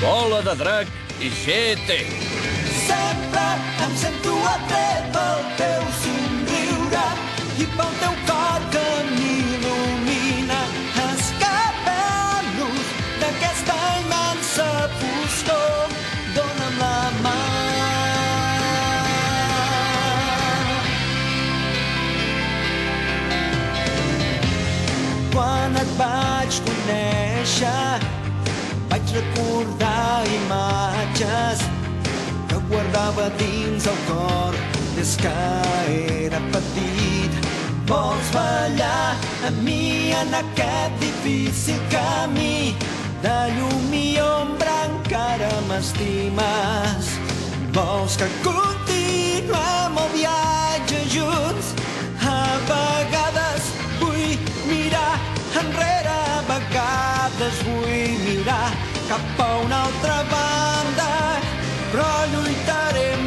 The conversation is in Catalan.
Bola de drac GT. Sempre em sento atret pel teu somriure i pel teu cor que m'il·lumina. Escapem-nos d'aquesta immensa foscor. Dóna'm la mà. Quan et vaig conèixer vaig recordar imatges que guardava dins el cor des que era petit. Vols ballar amb mi en aquest difícil camí de llum i ombra, encara m'estimes. Vols que continuem el viatge junts? A vegades vull mirar enrere, a vegades vull mirar cap a una altra banda, però lluitarem